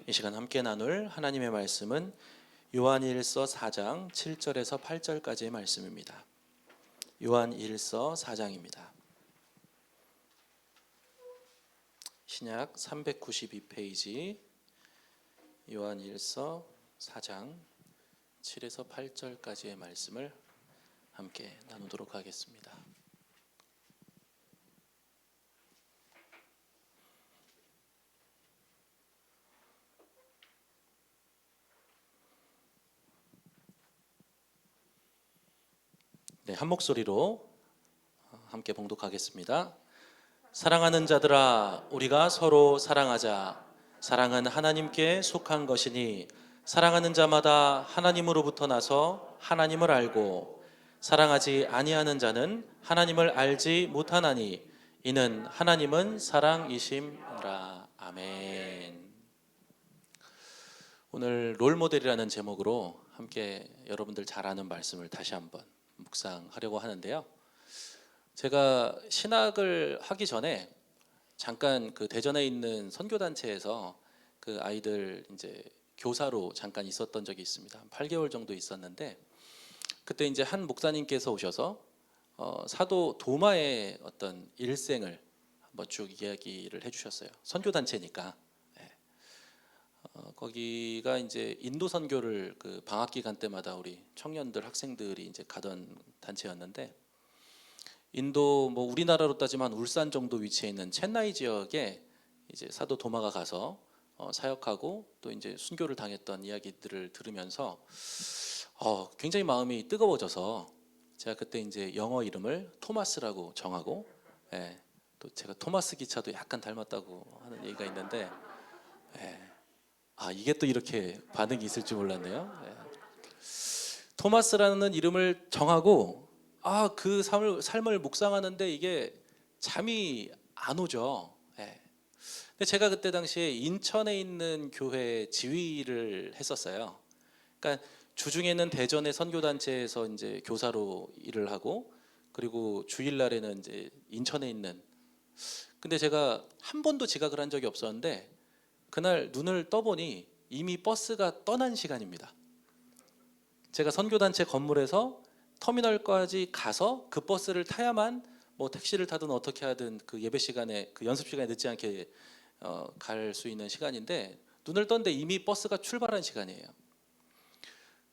이 시간 함께 나눌 하나님의 말씀은 요한일서 4장 7절에서 8절까지의 말씀입니다. 요한일서 4장입니다. 신약 392페이지 요한일서 4장 7에서 8절까지의 말씀을 함께 나누도록 하겠습니다. 네, 한 목소리로 함께 봉독하겠습니다. 사랑하는 자들아, 우리가 서로 사랑하자. 사랑은 하나님께 속한 것이니 사랑하는 자마다 하나님으로부터 나서 하나님을 알고 사랑하지 아니하는 자는 하나님을 알지 못하나니 이는 하나님은 사랑이심이라. 아멘. 오늘 롤모델이라는 제목으로 함께 여러분들 잘 아는 말씀을 다시 한번 묵상하려고 하는데요. 제가 신학을 하기 전에 잠깐 그 대전에 있는 선교단체에서 그 아이들 이제 교사로 잠깐 있었던 적이 있습니다. 한 8개월 정도 있었는데 그때 이제 한 목사님께서 오셔서 사도 도마의 어떤 일생을 한번 쭉 이야기를 해주셨어요. 선교단체니까. 거기가 이제 인도 선교를 그 방학 기간 때마다 우리 청년들 학생들이 이제 가던 단체였는데 인도 뭐 우리나라로 따지면 울산 정도 위치에 있는 첸나이 지역에 이제 사도 도마가 가서 사역하고 또 이제 순교를 당했던 이야기들을 들으면서 굉장히 마음이 뜨거워져서 제가 그때 이제 영어 이름을 토마스라고 정하고 또 제가 토마스 기차도 약간 닮았다고 하는 얘기가 있는데 이게 또 이렇게 반응이 있을 줄 몰랐네요. 토마스라는 이름을 정하고 그 삶을 묵상하는데 이게 잠이 안 오죠. 근데 제가 그때 당시에 인천에 있는 교회 지휘를 했었어요. 그러니까 주중에는 대전의 선교단체에서 이제 교사로 일을 하고 그리고 주일날에는 이제 인천에 있는. 근데 제가 한 번도 지각을 한 적이 없었는데 그날 눈을 떠보니 이미 버스가 떠난 시간입니다. 제가 선교단체 건물에서 터미널까지 가서 그 버스를 타야만 뭐 택시를 타든 어떻게 하든 그 예배 시간에 그 연습 시간에 늦지 않게 갈 수 있는 시간인데 눈을 떴는데 이미 버스가 출발한 시간이에요.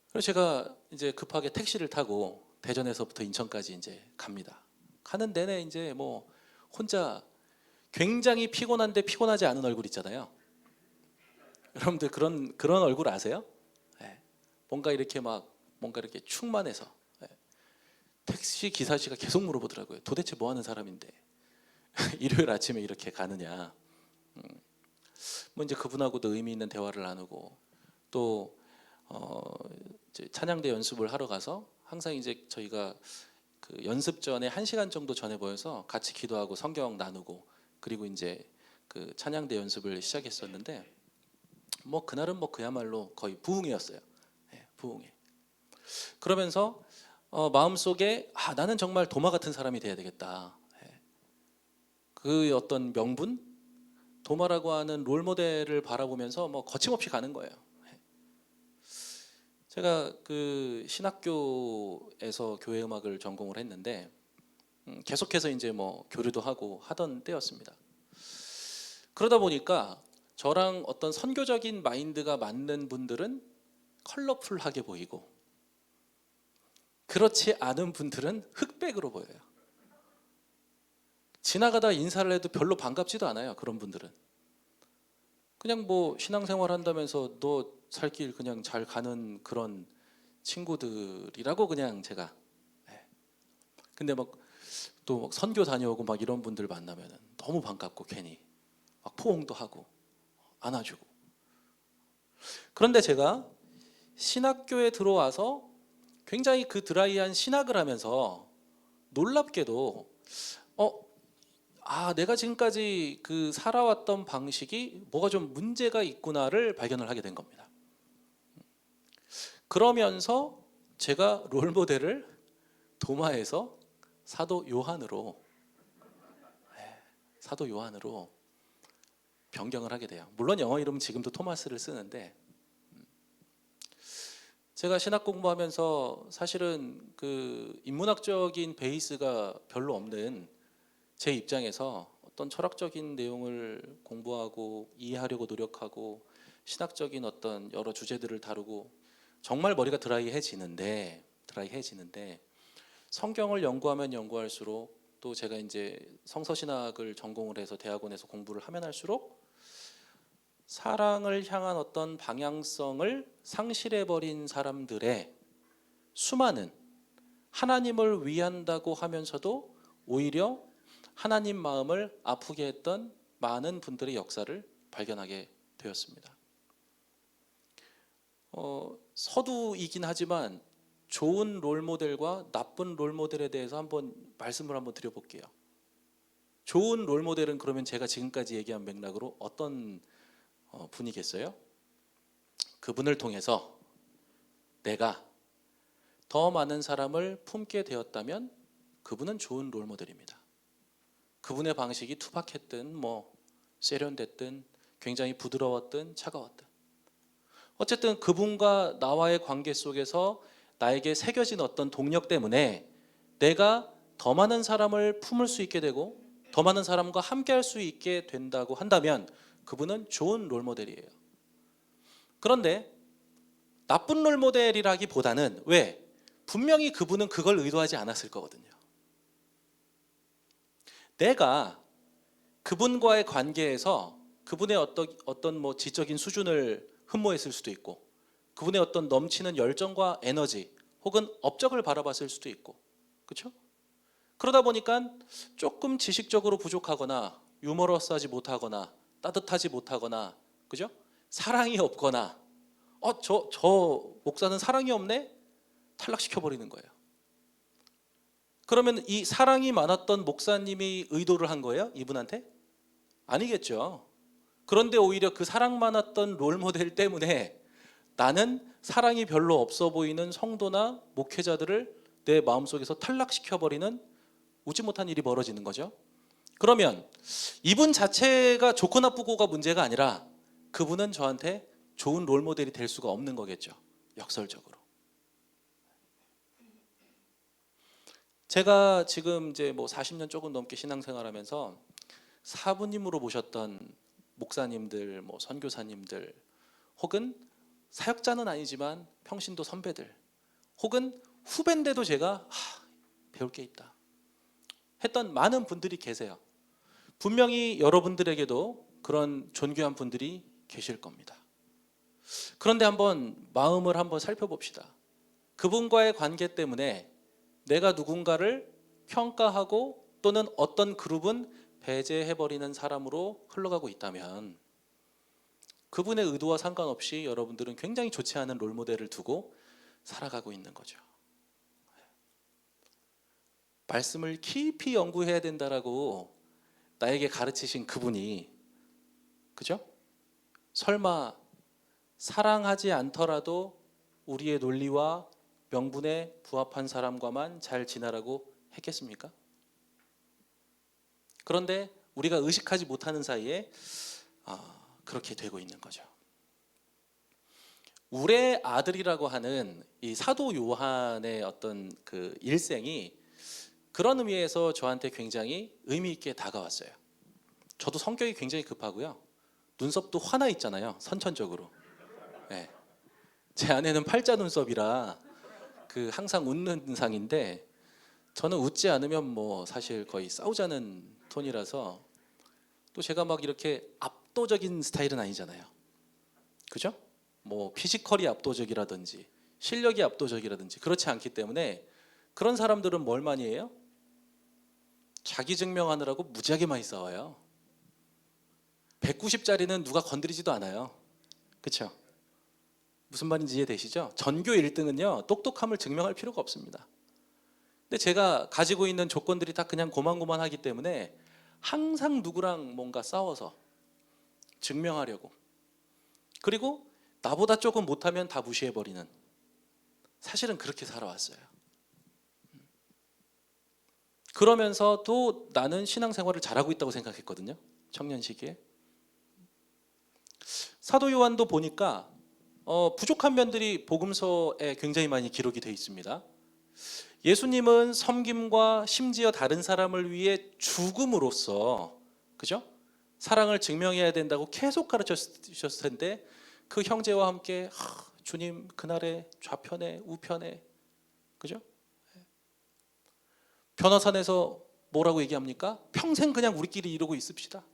그래서 제가 이제 급하게 택시를 타고 대전에서부터 인천까지 이제 갑니다. 가는 내내 이제 뭐 혼자 굉장히 피곤한데 피곤하지 않은 얼굴 있잖아요. 여러분들 그런 얼굴 아세요? 뭔가 이렇게 충만해서 택시 기사씨가 계속 물어보더라고요. 도대체 뭐 하는 사람인데 일요일 아침에 이렇게 가느냐. 뭐 이제 그분하고도 의미 있는 대화를 나누고 또 이제 찬양대 연습을 하러 가서 항상 이제 저희가 그 연습 전에 1시간 정도 전에 모여서 같이 기도하고 성경 나누고 그리고 이제 그 찬양대 연습을 시작했었는데 뭐 그날은 뭐 그야말로 거의 부흥회였어요. 부흥회. 그러면서 마음속에 나는 정말 도마 같은 사람이 돼야 되겠다. 그 어떤 명분, 도마라고 하는 롤모델을 바라보면서 뭐 거침없이 가는 거예요. 제가 그 신학교에서 교회 음악을 전공을 했는데 계속해서 이제 뭐 교류도 하고 하던 때였습니다. 그러다 보니까 저랑 어떤 선교적인 마인드가 맞는 분들은 컬러풀하게 보이고 그렇지 않은 분들은 흑백으로 보여요. 지나가다 인사를 해도 별로 반갑지도 않아요. 그런 분들은 그냥 뭐 신앙생활 한다면서 너 살 길 그냥 잘 가는 그런 친구들이라고 그냥 제가. 근데 또 선교 다녀오고 막 이런 분들 만나면 너무 반갑고 괜히 막 포옹도 하고 안아주고. 그런데 제가 신학교에 들어와서 굉장히 그 드라이한 신학을 하면서 놀랍게도 내가 지금까지 그 살아왔던 방식이 뭐가 좀 문제가 있구나를 발견을 하게 된 겁니다. 그러면서 제가 롤모델을 도마에서 사도 요한으로 변경을 하게 돼요. 물론 영어 이름은 지금도 토마스를 쓰는데, 제가 신학 공부하면서 사실은 그 인문학적인 베이스가 별로 없는 제 입장에서 어떤 철학적인 내용을 공부하고 이해하려고 노력하고 신학적인 어떤 여러 주제들을 다루고 정말 머리가 드라이해지는데 성경을 연구하면 연구할수록, 또 제가 이제 성서신학을 전공을 해서 대학원에서 공부를 하면 할수록 사랑을 향한 어떤 방향성을 상실해버린 사람들의 수많은, 하나님을 위한다고 하면서도 오히려 하나님 마음을 아프게 했던 많은 분들의 역사를 발견하게 되었습니다. 서두이긴 하지만 좋은 롤모델과 나쁜 롤모델에 대해서 말씀을 한번 드려볼게요. 좋은 롤모델은 그러면 제가 지금까지 얘기한 맥락으로 어떤 분이겠어요? 그분을 통해서 내가 더 많은 사람을 품게 되었다면 그분은 좋은 롤모델입니다. 그분의 방식이 투박했든 세련됐든 굉장히 부드러웠든 차가웠든, 어쨌든 그분과 나와의 관계 속에서 나에게 새겨진 어떤 동력 때문에 내가 더 많은 사람을 품을 수 있게 되고 더 많은 사람과 함께 할 수 있게 된다고 한다면 그분은 좋은 롤모델이에요. 그런데 나쁜 롤모델이라기보다는, 왜? 분명히 그분은 그걸 의도하지 않았을 거거든요. 내가 그분과의 관계에서 그분의 어떤 지적인 수준을 흠모했을 수도 있고, 그분의 어떤 넘치는 열정과 에너지 혹은 업적을 바라봤을 수도 있고, 그렇죠? 그러다 보니까 조금 지식적으로 부족하거나 유머러스하지 못하거나 따뜻하지 못하거나, 그죠? 사랑이 없거나, 저 목사는 사랑이 없네? 탈락시켜 버리는 거예요. 그러면 이 사랑이 많았던 목사님이 의도를 한 거예요? 이분한테? 아니겠죠. 그런데 오히려 그 사랑 많았던 롤모델 때문에 나는 사랑이 별로 없어 보이는 성도나 목회자들을 내 마음속에서 탈락시켜버리는 웃지 못한 일이 벌어지는 거죠. 그러면 이분 자체가 좋고 나쁘고가 문제가 아니라 그분은 저한테 좋은 롤모델이 될 수가 없는 거겠죠. 역설적으로. 제가 지금 이제 40년 조금 넘게 신앙생활하면서 사부님으로 모셨던 목사님들, 선교사님들, 혹은 사역자는 아니지만 평신도 선배들, 혹은 후배인데도 제가 배울 게 있다 했던 많은 분들이 계세요. 분명히 여러분들에게도 그런 존귀한 분들이 계실 겁니다. 그런데 마음을 한번 살펴봅시다. 그분과의 관계 때문에 내가 누군가를 평가하고 또는 어떤 그룹은 배제해버리는 사람으로 흘러가고 있다면 그분의 의도와 상관없이 여러분들은 굉장히 좋지 않은 롤모델을 두고 살아가고 있는 거죠. 말씀을 깊이 연구해야 된다라고 나에게 가르치신 그분이, 그죠? 설마 사랑하지 않더라도 우리의 논리와 명분에 부합한 사람과만 잘 지내라고 했겠습니까? 그런데 우리가 의식하지 못하는 사이에 그렇게 되고 있는 거죠. 울의 아들이라고 하는 이 사도 요한의 어떤 그 일생이 그런 의미에서 저한테 굉장히 의미 있게 다가왔어요. 저도 성격이 굉장히 급하고요. 눈썹도 화나 있잖아요. 선천적으로. 네. 제 아내는 팔자 눈썹이라 항상 웃는 상인데 저는 웃지 않으면 사실 거의 싸우자는 톤이라서, 또 제가 이렇게 압도적인 스타일은 아니잖아요. 그죠? 피지컬이 압도적이라든지 실력이 압도적이라든지 그렇지 않기 때문에 그런 사람들은 뭘 많이 해요? 자기 증명하느라고 무지하게 많이 싸워요. 190짜리는 누가 건드리지도 않아요. 그렇죠? 무슨 말인지 이해되시죠? 전교 1등은요 똑똑함을 증명할 필요가 없습니다. 근데 제가 가지고 있는 조건들이 다 그냥 고만고만하기 때문에 항상 누구랑 뭔가 싸워서 증명하려고, 그리고 나보다 조금 못하면 다 무시해버리는, 사실은 그렇게 살아왔어요. 그러면서도 나는 신앙생활을 잘하고 있다고 생각했거든요. 청년 시기에. 사도 요한도 보니까 부족한 면들이 복음서에 굉장히 많이 기록이 되어 있습니다. 예수님은 섬김과 심지어 다른 사람을 위해 죽음으로써, 그죠? 사랑을 증명해야 된다고 계속 가르쳐 주셨을 텐데, 그 형제와 함께 주님 그날의 좌편에 우편에, 그죠? 변호산에서 뭐라고 얘기합니까? 평생 그냥 우리끼리 이러고 있읍시다.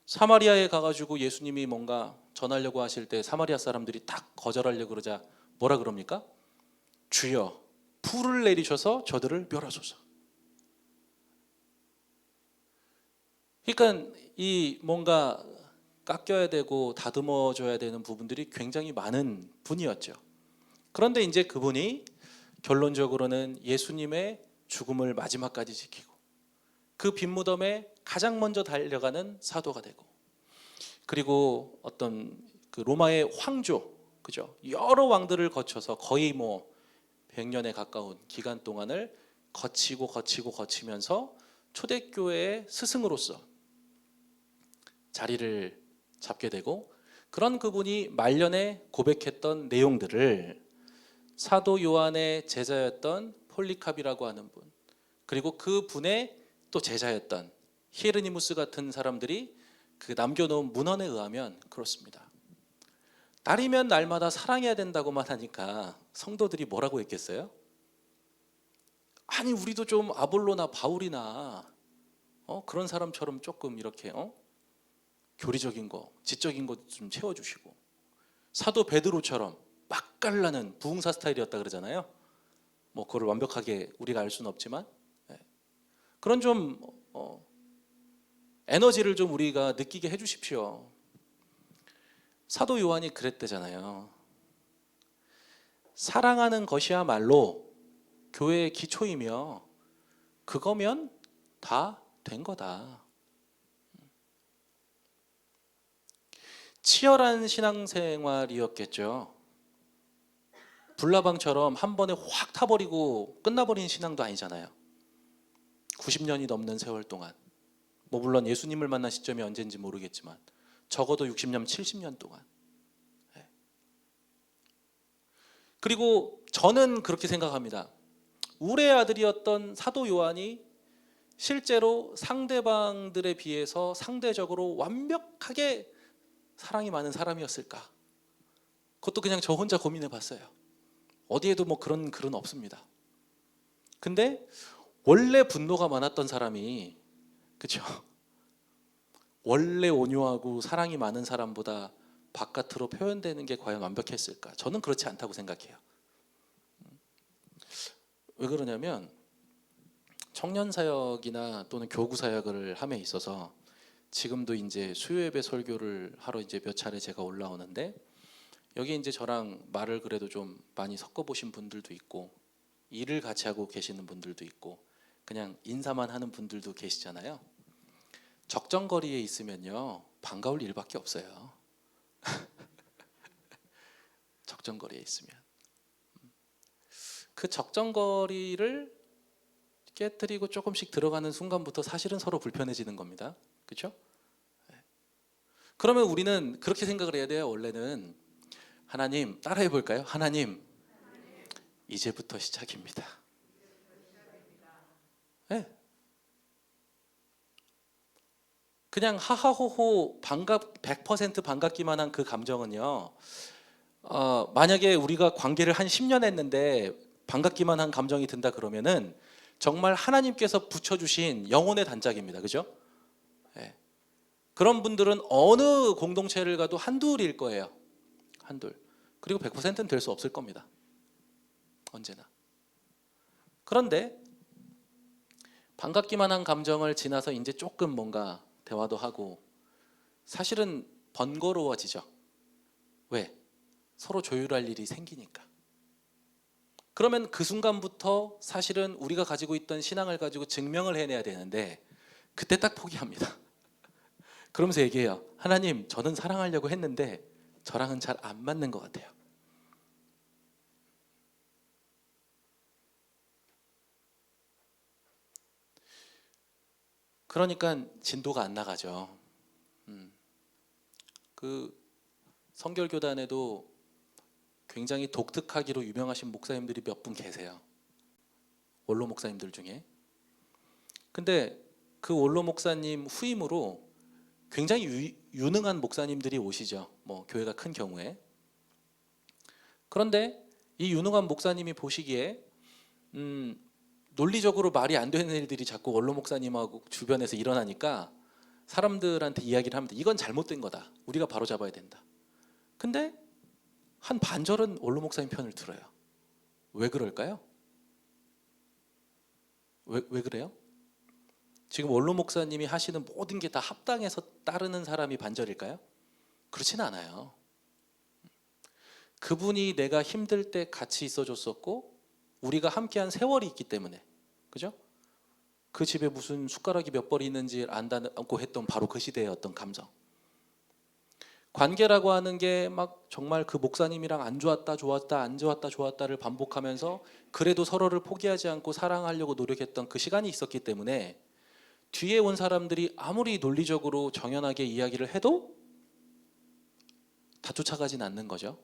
사마리아에 가가지고 예수님이 뭔가 전하려고 하실 때 사마리아 사람들이 딱 거절하려고 그러자 뭐라 그럽니까? 주여 불을 내리셔서 저들을 멸하소서. 그러니까 이 뭔가 깎여야 되고 다듬어줘야 되는 부분들이 굉장히 많은 분이었죠. 그런데 이제 그분이 결론적으로는 예수님의 죽음을 마지막까지 지키고 그 빈무덤에 가장 먼저 달려가는 사도가 되고, 그리고 어떤 그 로마의 황조, 그죠? 여러 왕들을 거쳐서 거의 뭐 100년에 가까운 기간 동안을 거치면서 초대교회의 스승으로서 자리를 잡게 되고, 그런 그분이 말년에 고백했던 내용들을 사도 요한의 제자였던 폴리캅이라고 하는 분, 그리고 그 분의 또 제자였던 히에르니무스 같은 사람들이 그 남겨놓은 문헌에 의하면 그렇습니다. 날이면 날마다 사랑해야 된다고만 하니까 성도들이 뭐라고 했겠어요? 아니 우리도 좀 아볼로나 바울이나 그런 사람처럼 조금 이렇게 교리적인 거, 지적인 것 좀 채워주시고, 사도 베드로처럼 맛깔나는 부흥사 스타일이었다 그러잖아요. 뭐 그걸 완벽하게 우리가 알 수는 없지만, 그런 좀 에너지를 좀 우리가 느끼게 해주십시오. 사도 요한이 그랬대잖아요. 사랑하는 것이야말로 교회의 기초이며 그거면 다 된 거다. 치열한 신앙생활이었겠죠. 불나방처럼 한 번에 확 타버리고 끝나버린 신앙도 아니잖아요. 90년이 넘는 세월 동안, 뭐 물론 예수님을 만난 시점이 언제인지 모르겠지만 적어도 60년, 70년 동안. 그리고 저는 그렇게 생각합니다. 울의 아들이었던 사도 요한이 실제로 상대방들에 비해서 상대적으로 완벽하게 사랑이 많은 사람이었을까? 그것도 그냥 저 혼자 고민해 봤어요. 어디에도 뭐 그런 글은 없습니다. 근데 원래 분노가 많았던 사람이, 그렇죠? 원래 온유하고 사랑이 많은 사람보다 바깥으로 표현되는 게 과연 완벽했을까? 저는 그렇지 않다고 생각해요. 왜 그러냐면 청년 사역이나 또는 교구 사역을 함에 있어서 지금도 이제 수요예배 설교를 하러 이제 몇 차례 제가 올라오는데, 여기 이제 저랑 말을 그래도 좀 많이 섞어 보신 분들도 있고 일을 같이 하고 계시는 분들도 있고 그냥 인사만 하는 분들도 계시잖아요. 적정거리에 있으면요 반가울 일밖에 없어요. 적정거리에 있으면 그 적정거리를 깨뜨리고 조금씩 들어가는 순간부터 사실은 서로 불편해지는 겁니다. 그렇죠? 그러면 우리는 그렇게 생각을 해야 돼요. 원래는 하나님, 따라해 볼까요? 하나님, 이제부터 시작입니다. 네. 그냥 하하호호 100% 반갑기만 한 그 감정은요, 만약에 우리가 관계를 한 10년 했는데 반갑기만 한 감정이 든다 그러면은 정말 하나님께서 붙여주신 영혼의 단짝입니다. 그죠? 네. 그런 분들은 어느 공동체를 가도 한둘일 거예요. 한둘. 그리고 100%는 될 수 없을 겁니다. 언제나. 그런데 반갑기만 한 감정을 지나서 이제 조금 뭔가 대화도 하고 사실은 번거로워지죠. 왜? 서로 조율할 일이 생기니까. 그러면 그 순간부터 사실은 우리가 가지고 있던 신앙을 가지고 증명을 해내야 되는데 그때 딱 포기합니다. 그러면서 얘기해요. 하나님, 저는 사랑하려고 했는데 저랑은 잘 안 맞는 것 같아요. 그러니까 진도가 안 나가죠. 그 성결교단에도 굉장히 독특하기로 유명하신 목사님들이 몇 분 계세요. 원로 목사님들 중에. 근데 그 원로 목사님 후임으로 굉장히 유능한 목사님들이 오시죠. 뭐 교회가 큰 경우에. 그런데 이 유능한 목사님이 보시기에 논리적으로 말이 안 되는 일들이 자꾸 원로 목사님하고 주변에서 일어나니까 사람들한테 이야기를 합니다. 이건 잘못된 거다. 우리가 바로 잡아야 된다. 근데 한 반절은 원로 목사님 편을 들어요. 왜 그럴까요? 왜 그래요? 지금 원로 목사님이 하시는 모든 게 다 합당해서 따르는 사람이 반절일까요? 그렇진 않아요. 그분이 내가 힘들 때 같이 있어줬었고 우리가 함께한 세월이 있기 때문에, 그죠? 그 집에 무슨 숟가락이 몇 벌이 있는지 안다고 했던 바로 그 시대의 어떤 감성. 관계라고 하는 게 막 정말 그 목사님이랑 안 좋았다 좋았다 안 좋았다 좋았다를 반복하면서 그래도 서로를 포기하지 않고 사랑하려고 노력했던 그 시간이 있었기 때문에 뒤에 온 사람들이 아무리 논리적으로 정연하게 이야기를 해도 다 쫓아가진 않는 거죠.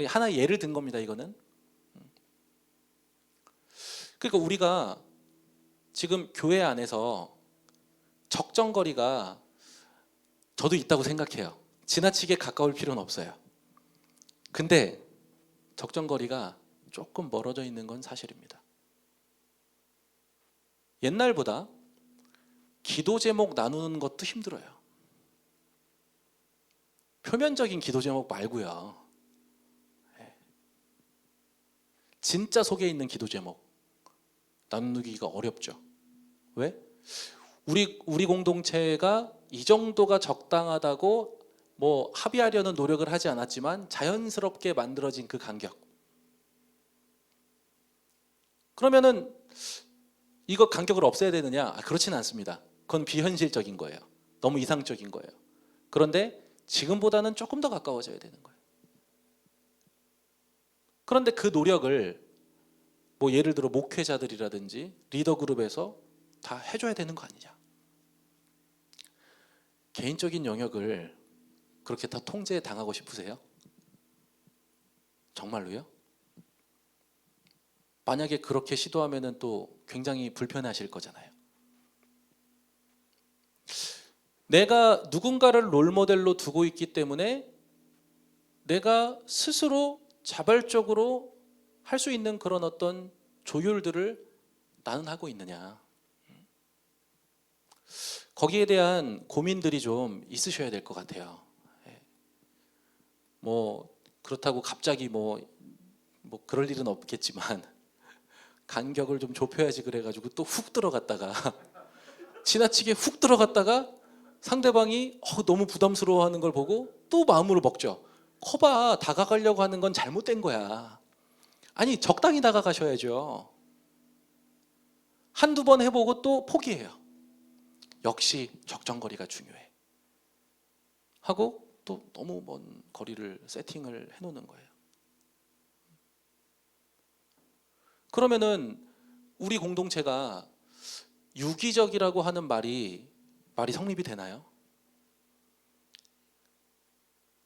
하나의 예를 든 겁니다. 이거는. 그러니까 우리가 지금 교회 안에서 적정거리가 저도 있다고 생각해요. 지나치게 가까울 필요는 없어요. 근데 적정거리가 조금 멀어져 있는 건 사실입니다. 옛날보다 기도 제목 나누는 것도 힘들어요. 표면적인 기도 제목 말고요. 진짜 속에 있는 기도 제목 나누기가 어렵죠. 왜? 우리 공동체가 이 정도가 적당하다고 뭐 합의하려는 노력을 하지 않았지만 자연스럽게 만들어진 그 간격. 그러면은 이거 간격을 없애야 되느냐? 그렇지는 않습니다. 그건 비현실적인 거예요. 너무 이상적인 거예요. 그런데 지금보다는 조금 더 가까워져야 되는 거예요. 그런데 그 노력을 뭐 예를 들어 목회자들이라든지 리더 그룹에서 다 해줘야 되는 거 아니냐? 개인적인 영역을 그렇게 다 통제 당하고 싶으세요? 정말로요? 만약에 그렇게 시도하면은 또 굉장히 불편하실 거잖아요. 내가 누군가를 롤모델로 두고 있기 때문에 내가 스스로 자발적으로 할 수 있는 그런 어떤 조율들을 나는 하고 있느냐. 거기에 대한 고민들이 좀 있으셔야 될 것 같아요. 뭐 그렇다고 갑자기 뭐 그럴 일은 없겠지만 간격을 좀 좁혀야지 그래가지고 또 훅 들어갔다가 지나치게 훅 들어갔다가 상대방이 너무 부담스러워하는 걸 보고 또 마음으로 먹죠. 커봐, 다가가려고 하는 건 잘못된 거야. 아니 적당히 다가가셔야죠. 한두 번 해보고 또 포기해요. 역시 적정거리가 중요해 하고 또 너무 먼 거리를 세팅을 해놓는 거예요. 그러면은 우리 공동체가 유기적이라고 하는 말이 성립이 되나요?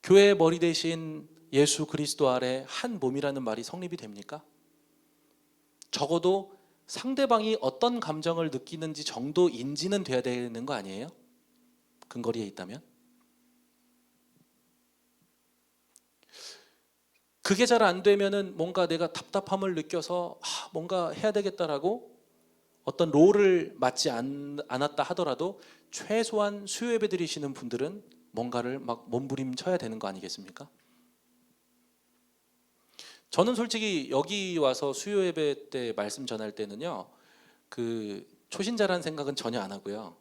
교회의 머리 대신 예수 그리스도 아래 한 몸이라는 말이 성립이 됩니까? 적어도 상대방이 어떤 감정을 느끼는지 정도 인지는 돼야 되는 거 아니에요? 근거리에 있다면? 그게 잘 안 되면은 뭔가 내가 답답함을 느껴서 뭔가 해야 되겠다라고 어떤 롤을 맡지 않았다 하더라도 최소한 수요 예배 드리시는 분들은 뭔가를 막 몸부림쳐야 되는 거 아니겠습니까? 저는 솔직히 여기 와서 수요 예배 때 말씀 전할 때는요, 그 초신자라는 생각은 전혀 안 하고요.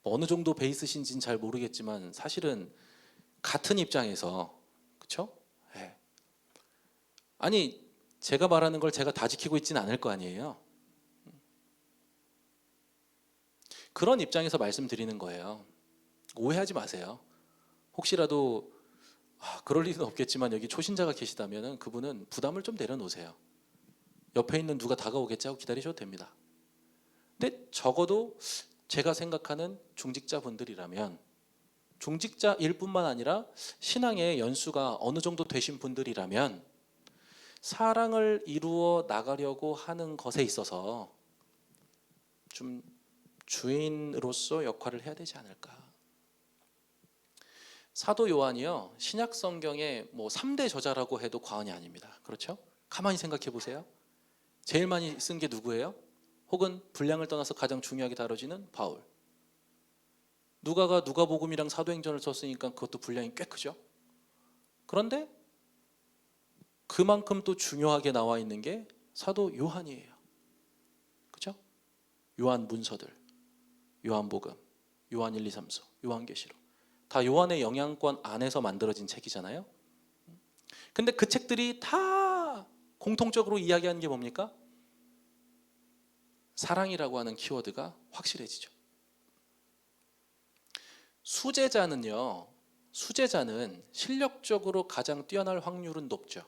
어느 정도 베이스신지는 잘 모르겠지만 사실은 같은 입장에서, 그렇죠? 네. 아니 제가 말하는 걸 제가 다 지키고 있지는 않을 거 아니에요. 그런 입장에서 말씀드리는 거예요. 오해하지 마세요. 혹시라도 그럴 일은 없겠지만 여기 초신자가 계시다면 그분은 부담을 좀 내려놓으세요. 옆에 있는 누가 다가오겠지 하고 기다리셔도 됩니다. 근데 적어도 제가 생각하는 중직자분들이라면 중직자일 뿐만 아니라 신앙의 연수가 어느 정도 되신 분들이라면 사랑을 이루어 나가려고 하는 것에 있어서 좀 주인으로서 역할을 해야 되지 않을까. 사도 요한이요, 신약 성경의 뭐 3대 저자라고 해도 과언이 아닙니다. 그렇죠? 가만히 생각해 보세요. 제일 많이 쓴 게 누구예요? 혹은 분량을 떠나서 가장 중요하게 다뤄지는 바울. 누가가 누가복음이랑 사도행전을 썼으니까 그것도 분량이 꽤 크죠. 그런데 그만큼 또 중요하게 나와 있는 게 사도 요한이에요. 그렇죠? 요한 문서들, 요한복음, 요한 1, 2, 3서, 요한계시록, 다 요한의 영향권 안에서 만들어진 책이잖아요. 근데 그 책들이 다 공통적으로 이야기하는 게 뭡니까? 사랑이라고 하는 키워드가 확실해지죠. 수제자는 실력적으로 가장 뛰어날 확률은 높죠.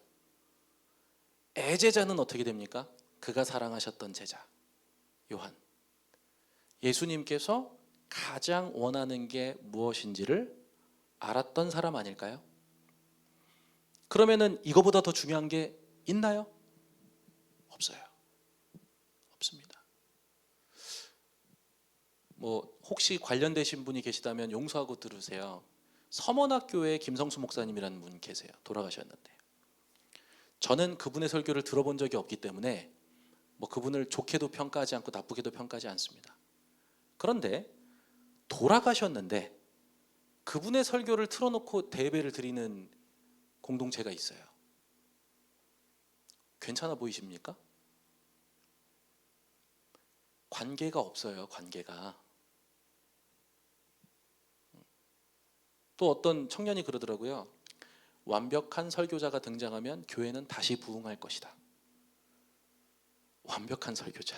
애제자는 어떻게 됩니까? 그가 사랑하셨던 제자 요한. 예수님께서 가장 원하는 게 무엇인지를 알았던 사람 아닐까요? 그러면은 이거보다 더 중요한 게 있나요? 없어요. 없습니다. 뭐 혹시 관련되신 분이 계시다면 용서하고 들으세요. 서원학교에 김성수 목사님이라는 분 계세요. 돌아가셨는데 저는 그분의 설교를 들어본 적이 없기 때문에 뭐 그분을 좋게도 평가하지 않고 나쁘게도 평가하지 않습니다. 그런데 돌아가셨는데 그분의 설교를 틀어놓고 대배를 드리는 공동체가 있어요. 괜찮아 보이십니까? 관계가 없어요. 관계가. 또 어떤 청년이 그러더라고요. 완벽한 설교자가 등장하면 교회는 다시 부흥할 것이다. 완벽한 설교자.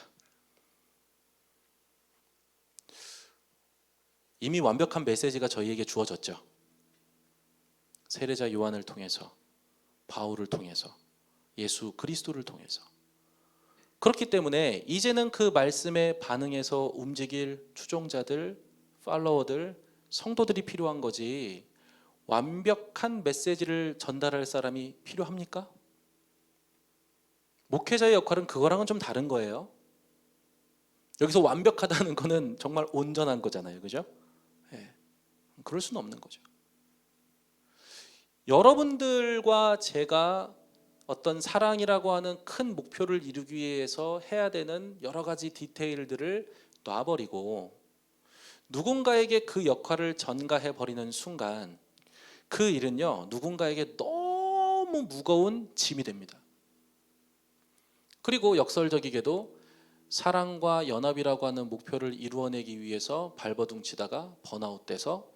이미 완벽한 메시지가 저희에게 주어졌죠. 세례자 요한을 통해서, 바울을 통해서, 예수 그리스도를 통해서. 그렇기 때문에 이제는 그 말씀에 반응해서 움직일 추종자들, 팔로워들, 성도들이 필요한 거지, 완벽한 메시지를 전달할 사람이 필요합니까? 목회자의 역할은 그거랑은 좀 다른 거예요. 여기서 완벽하다는 거는 정말 온전한 거잖아요. 그죠? 예, 그럴 수는 없는 거죠. 여러분들과 제가 어떤 사랑이라고 하는 큰 목표를 이루기 위해서 해야 되는 여러 가지 디테일들을 놔버리고 누군가에게 그 역할을 전가해 버리는 순간 그 일은요, 누군가에게 너무 무거운 짐이 됩니다. 그리고 역설적이게도 사랑과 연합이라고 하는 목표를 이루어내기 위해서 발버둥 치다가 번아웃돼서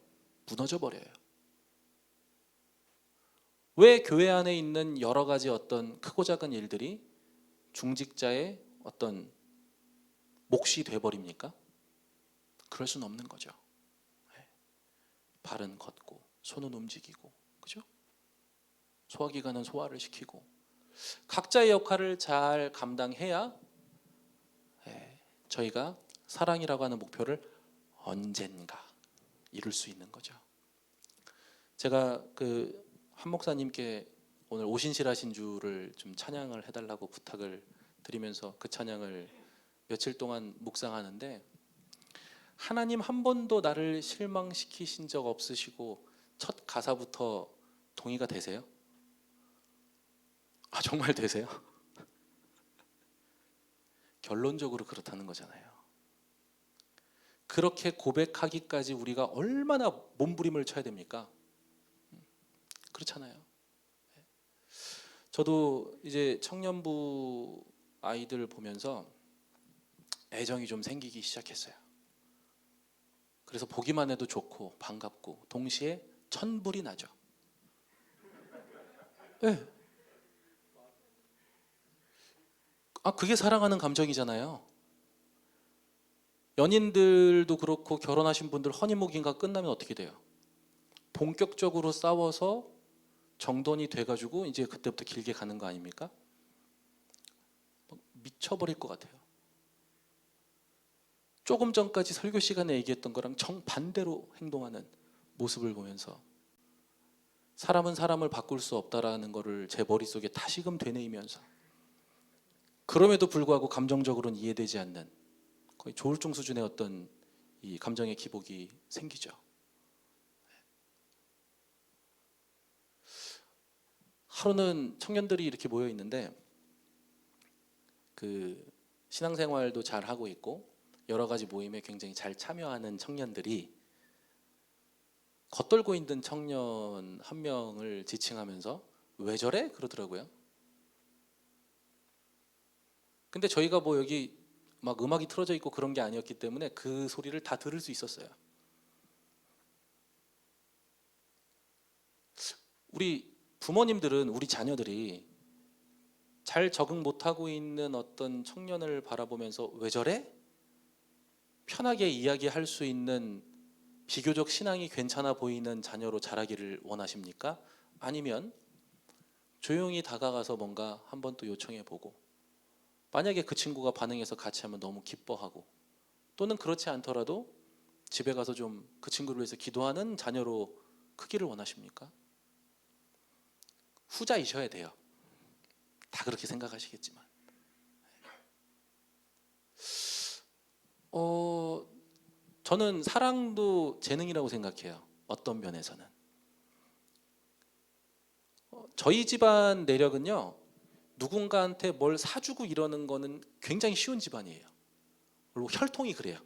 무너져 버려요. 왜 교회 안에 있는 여러 가지 어떤 크고 작은 일들이 중직자의 어떤 몫이 돼버립니까? 그럴 수는 없는 거죠. 발은 걷고 손은 움직이고, 그죠? 소화기관은 소화를 시키고 각자의 역할을 잘 감당해야 저희가 사랑이라고 하는 목표를 언젠가 이룰 수 있는 거죠. 제가 그 한 목사님께 오늘 오신실하신 주를 좀 찬양을 해달라고 부탁을 드리면서 그 찬양을 며칠 동안 묵상하는데, 하나님 한 번도 나를 실망시키신 적 없으시고 첫 가사부터 동의가 되세요? 아, 정말 되세요? 결론적으로 그렇다는 거잖아요. 그렇게 고백하기까지 우리가 얼마나 몸부림을 쳐야 됩니까? 그렇잖아요. 저도 이제 청년부 아이들 보면서 애정이 좀 생기기 시작했어요. 그래서 보기만 해도 좋고 반갑고 동시에 천불이 나죠. 네. 아, 그게 사랑하는 감정이잖아요. 연인들도 그렇고 결혼하신 분들 허니묵인가 끝나면 어떻게 돼요? 본격적으로 싸워서 정돈이 돼가지고 이제 그때부터 길게 가는 거 아닙니까? 미쳐버릴 것 같아요. 조금 전까지 설교 시간에 얘기했던 거랑 정반대로 행동하는 모습을 보면서 사람은 사람을 바꿀 수 없다라는 거를 제 머릿속에 다시금 되뇌이면서 그럼에도 불구하고 감정적으로는 이해되지 않는 거의 조울증 수준의 어떤 이 감정의 기복이 생기죠. 하루는 청년들이 이렇게 모여 있는데 그 신앙생활도 잘 하고 있고 여러 가지 모임에 굉장히 잘 참여하는 청년들이 겉돌고 있는 청년 한 명을 지칭하면서 왜 저래? 그러더라고요. 근데 저희가 뭐 여기 막 음악이 틀어져 있고 그런 게 아니었기 때문에 그 소리를 다 들을 수 있었어요. 우리 부모님들은 우리 자녀들이 잘 적응 못하고 있는 어떤 청년을 바라보면서 왜 저래? 편하게 이야기할 수 있는 비교적 신앙이 괜찮아 보이는 자녀로 자라기를 원하십니까? 아니면 조용히 다가가서 뭔가 한번 또 요청해 보고 만약에 그 친구가 반응해서 같이 하면 너무 기뻐하고 또는 그렇지 않더라도 집에 가서 좀 그 친구를 위해서 기도하는 자녀로 크기를 원하십니까? 후자이셔야 돼요. 다 그렇게 생각하시겠지만 저는 사랑도 재능이라고 생각해요. 어떤 면에서는 저희 집안 내력은요 누군가한테 뭘 사주고 이러는 거는 굉장히 쉬운 집안이에요. 그리고 혈통이 그래요.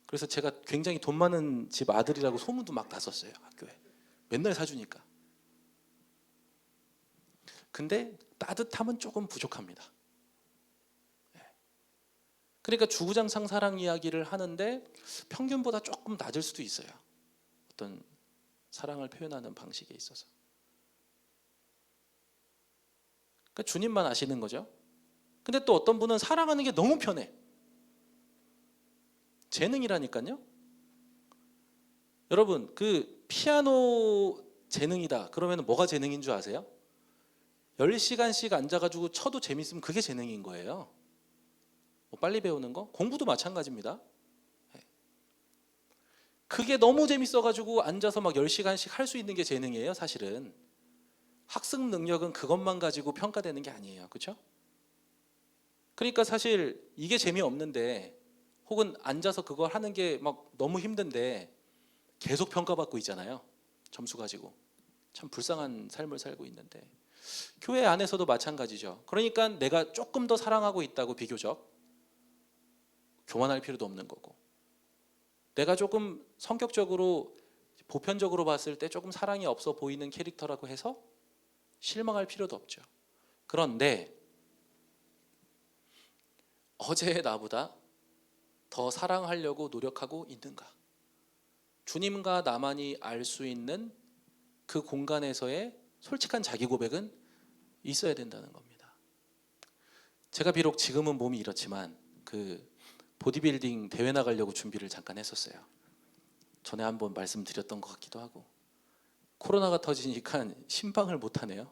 그래서 제가 굉장히 돈 많은 집 아들이라고 소문도 막 났었어요. 학교에 맨날 사주니까. 근데 따뜻함은 조금 부족합니다. 그러니까 주구장창 사랑 이야기를 하는데 평균보다 조금 낮을 수도 있어요. 어떤 사랑을 표현하는 방식에 있어서. 그러니까 주님만 아시는 거죠. 근데 또 어떤 분은 사랑하는 게 너무 편해. 재능이라니까요. 여러분 그 피아노 재능이다 그러면 뭐가 재능인 줄 아세요? 10시간씩 앉아가지고 쳐도 재밌으면 그게 재능인 거예요. 뭐 빨리 배우는 거? 공부도 마찬가지입니다. 그게 너무 재밌어가지고 앉아서 막 10시간씩 할 수 있는 게 재능이에요. 사실은 학습 능력은 그것만 가지고 평가되는 게 아니에요. 그렇죠? 그러니까 사실 이게 재미없는데 혹은 앉아서 그걸 하는 게 막 너무 힘든데 계속 평가받고 있잖아요. 점수 가지고 참 불쌍한 삶을 살고 있는데 교회 안에서도 마찬가지죠. 그러니까 내가 조금 더 사랑하고 있다고 비교적 교만할 필요도 없는 거고 내가 조금 성격적으로 보편적으로 봤을 때 조금 사랑이 없어 보이는 캐릭터라고 해서 실망할 필요도 없죠. 그런데 어제의 나보다 더 사랑하려고 노력하고 있는가? 주님과 나만이 알 수 있는 그 공간에서의 솔직한 자기 고백은 있어야 된다는 겁니다. 제가 비록 지금은 몸이 이렇지만 그 보디빌딩 대회 나가려고 준비를 잠깐 했었어요. 전에 한번 말씀드렸던 것 같기도 하고 코로나가 터지니까 신방을 못 하네요.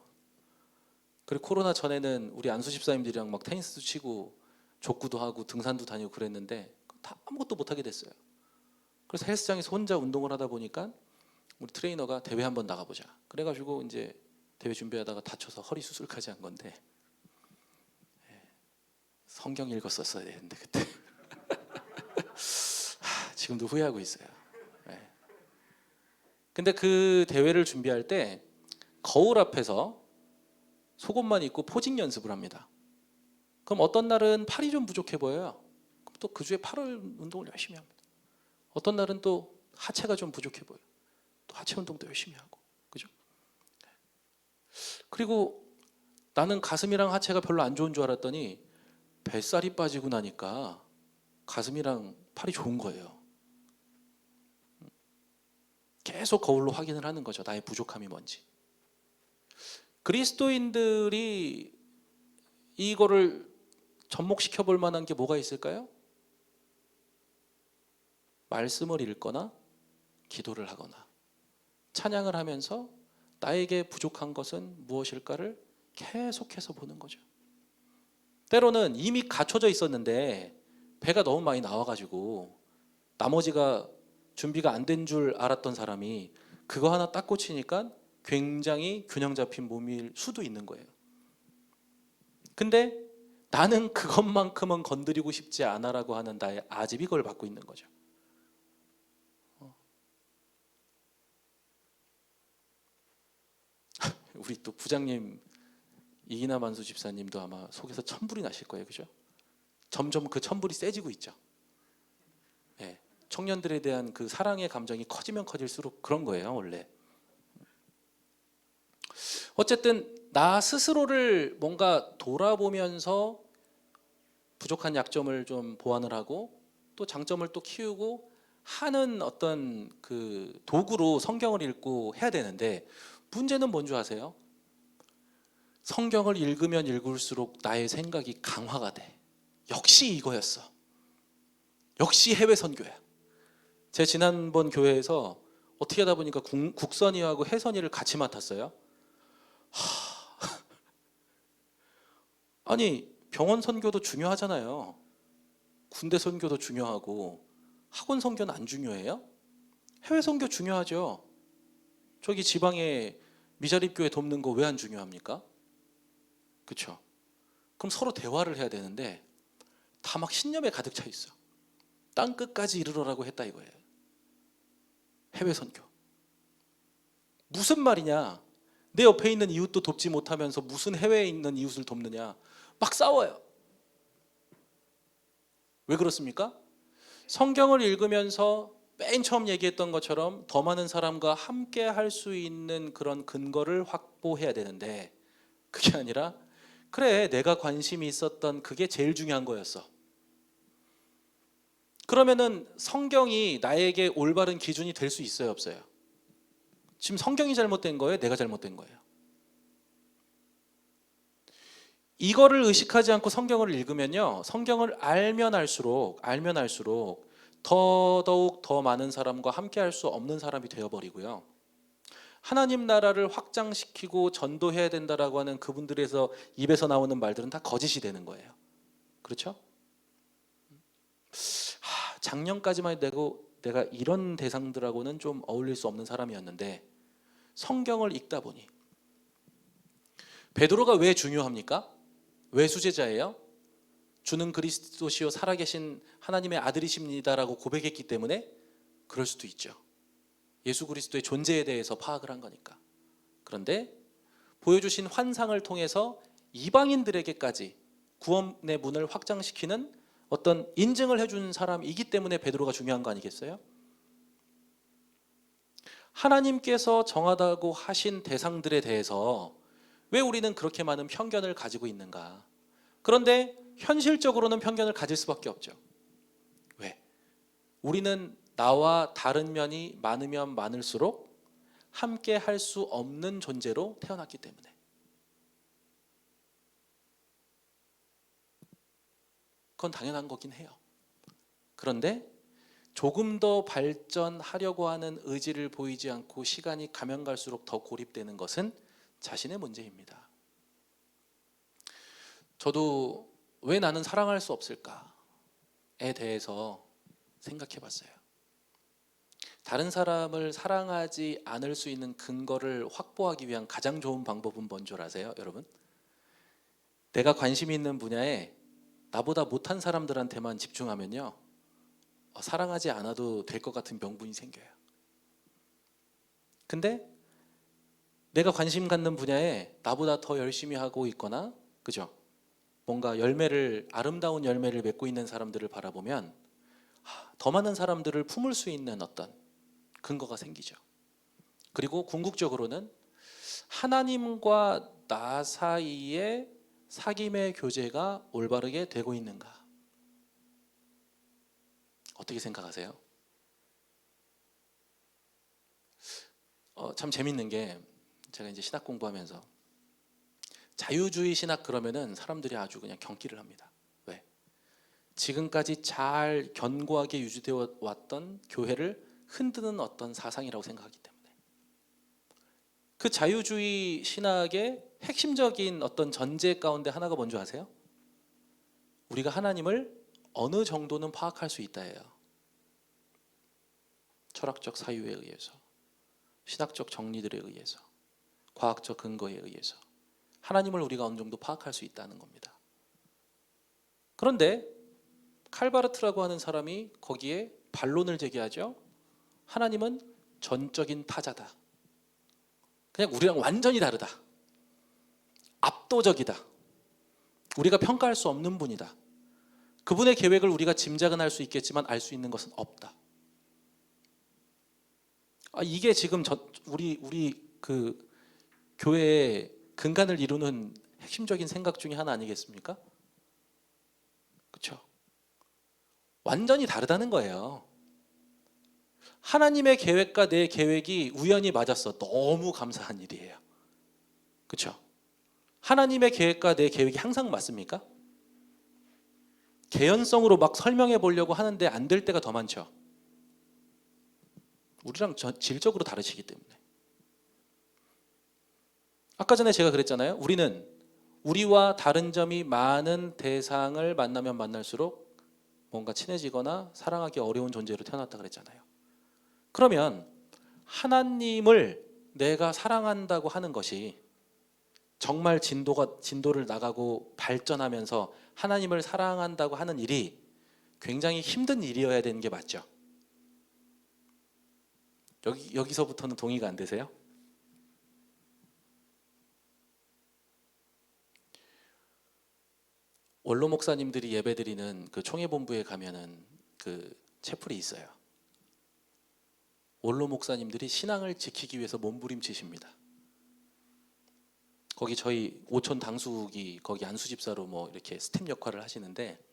그리고 코로나 전에는 우리 안수 집사님들이랑 막 테니스도 치고 족구도 하고 등산도 다니고 그랬는데 다 아무것도 못 하게 됐어요. 그래서 헬스장에서 혼자 운동을 하다 보니까 우리 트레이너가 대회 한번 나가보자. 그래가지고 이제 대회 준비하다가 다쳐서 허리 수술까지 한 건데 성경 읽었었어야 되는데 그때 지금도 후회하고 있어요. 근데 그 대회를 준비할 때 거울 앞에서 속옷만 입고 포징 연습을 합니다. 그럼 어떤 날은 팔이 좀 부족해 보여요. 그럼 또 그 주에 팔을 운동을 열심히 합니다. 어떤 날은 또 하체가 좀 부족해 보여. 또 하체 운동도 열심히 하고, 그죠? 그리고 나는 가슴이랑 하체가 별로 안 좋은 줄 알았더니 뱃살이 빠지고 나니까 가슴이랑 팔이 좋은 거예요. 계속 거울로 확인을 하는 거죠. 나의 부족함이 뭔지. 그리스도인들이 이거를 접목시켜 볼 만한 게 뭐가 있을까요? 말씀을 읽거나 기도를 하거나 찬양을 하면서 나에게 부족한 것은 무엇일까를 계속해서 보는 거죠. 때로는 이미 갖춰져 있었는데 배가 너무 많이 나와가지고 나머지가 준비가 안 된 줄 알았던 사람이 그거 하나 딱 꽂히니까 굉장히 균형 잡힌 몸일 수도 있는 거예요. 근데 나는 그것만큼은 건드리고 싶지 않아라고 하는 나의 아집이 그걸 받고 있는 거죠. 우리 또 부장님 이기나 만수 집사님도 아마 속에서 천불이 나실 거예요, 그죠? 점점 그 천불이 세지고 있죠. 네. 청년들에 대한 그 사랑의 감정이 커지면 커질수록 그런 거예요, 원래. 어쨌든 나 스스로를 뭔가 돌아보면서 부족한 약점을 좀 보완을 하고 또 장점을 또 키우고 하는 어떤 그 도구로 성경을 읽고 해야 되는데, 문제는 뭔지 아세요? 성경을 읽으면 읽을수록 나의 생각이 강화가 돼. 역시 이거였어. 역시 해외 선교야. 제 지난번 교회에서 어떻게 하다 보니까 국선이하고 해선이를 같이 맡았어요. 아니, 병원 선교도 중요하잖아요. 군대 선교도 중요하고 학원 선교는 안 중요해요? 해외 선교 중요하죠. 저기 지방에 미자립 교회 돕는 거 왜 안 중요합니까? 그렇죠? 그럼 서로 대화를 해야 되는데 다 막 신념에 가득 차 있어. 땅 끝까지 이르러라고 했다 이거예요. 해외 선교. 무슨 말이냐? 내 옆에 있는 이웃도 돕지 못하면서 무슨 해외에 있는 이웃을 돕느냐? 막 싸워요. 왜 그렇습니까? 성경을 읽으면서 맨 처음 얘기했던 것처럼 더 많은 사람과 함께 할 수 있는 그런 근거를 확보해야 되는데, 그게 아니라 그래, 내가 관심이 있었던 그게 제일 중요한 거였어. 그러면은 성경이 나에게 올바른 기준이 될 수 있어요, 없어요? 지금 성경이 잘못된 거예요? 내가 잘못된 거예요? 이거를 의식하지 않고 성경을 읽으면요, 성경을 알면 알수록 더더욱 더 많은 사람과 함께 할 수 없는 사람이 되어버리고요, 하나님 나라를 확장시키고 전도해야 된다라고 하는 그분들에서 입에서 나오는 말들은 다 거짓이 되는 거예요. 그렇죠? 작년까지만 해도 내가 이런 대상들하고는 좀 어울릴 수 없는 사람이었는데, 성경을 읽다 보니 베드로가 왜 중요합니까? 왜 수제자예요? 주는 그리스도시요 살아계신 하나님의 아들이십니다라고 고백했기 때문에 그럴 수도 있죠. 예수 그리스도의 존재에 대해서 파악을 한 거니까. 그런데 보여주신 환상을 통해서 이방인들에게까지 구원의 문을 확장시키는 어떤 인증을 해준 사람이기 때문에 베드로가 중요한 거 아니겠어요? 하나님께서 정하다고 하신 대상들에 대해서 왜 우리는 그렇게 많은 편견을 가지고 있는가? 그런데 현실적으로는 편견을 가질 수밖에 없죠. 왜? 우리는 나와 다른 면이 많으면 많을수록 함께 할 수 없는 존재로 태어났기 때문에. 그건 당연한 거긴 해요. 그런데 조금 더 발전하려고 하는 의지를 보이지 않고 시간이 가면 갈수록 더 고립되는 것은 자신의 문제입니다. 저도 왜 나는 사랑할 수 없을까에 대해서 생각해 봤어요. 다른 사람을 사랑하지 않을 수 있는 근거를 확보하기 위한 가장 좋은 방법은 뭔 줄 아세요, 여러분? 내가 관심이 있는 분야에 나보다 못한 사람들한테만 집중하면요, 사랑하지 않아도 될 것 같은 명분이 생겨요. 근데 내가 관심 갖는 분야에 나보다 더 열심히 하고 있거나, 그죠? 뭔가 아름다운 열매를 맺고 있는 사람들을 바라보면 더 많은 사람들을 품을 수 있는 어떤 근거가 생기죠. 그리고 궁극적으로는 하나님과 나 사이의 사귐의 교제가 올바르게 되고 있는가? 어떻게 생각하세요? 참 재밌는 게, 제가 이제 신학 공부하면서 자유주의 신학 그러면은 사람들이 아주 그냥 경기를 합니다. 왜? 지금까지 잘 견고하게 유지되어 왔던 교회를 흔드는 어떤 사상이라고 생각하기 때문에. 그 자유주의 신학의 핵심적인 어떤 전제 가운데 하나가 뭔지 아세요? 우리가 하나님을 어느 정도는 파악할 수 있다예요. 철학적 사유에 의해서, 신학적 정리들에 의해서, 과학적 근거에 의해서 하나님을 우리가 어느 정도 파악할 수 있다는 겁니다. 그런데 칼바르트라고 하는 사람이 거기에 반론을 제기하죠. 하나님은 전적인 타자다. 그냥 우리랑 완전히 다르다. 압도적이다. 우리가 평가할 수 없는 분이다. 그분의 계획을 우리가 짐작은 할 수 있겠지만 알 수 있는 것은 없다. 이게 지금 우리 그 교회의 근간을 이루는 핵심적인 생각 중에 하나 아니겠습니까? 그렇죠? 완전히 다르다는 거예요. 하나님의 계획과 내 계획이 우연히 맞았어. 너무 감사한 일이에요. 그렇죠? 하나님의 계획과 내 계획이 항상 맞습니까? 개연성으로 막 설명해 보려고 하는데 안 될 때가 더 많죠. 우리랑 질적으로 다르시기 때문에. 아까 전에 제가 그랬잖아요. 우리는 우리와 다른 점이 많은 대상을 만나면 만날수록 뭔가 친해지거나 사랑하기 어려운 존재로 태어났다 그랬잖아요. 그러면 하나님을 내가 사랑한다고 하는 것이 정말 진도를 나가고 발전하면서 하나님을 사랑한다고 하는 일이 굉장히 힘든 일이어야 되는 게 맞죠. 여기서부터는 동의가 안 되세요? 원로 목사님들이 예배드리는 그 총회본부에 가면은 그 채플이 있어요. 원로 목사님들이 신앙을 지키기 위해서 몸부림치십니다. 거기 저희 오촌 당숙이 거기 안수집사로 뭐 이렇게 스텝 역할을 하시는데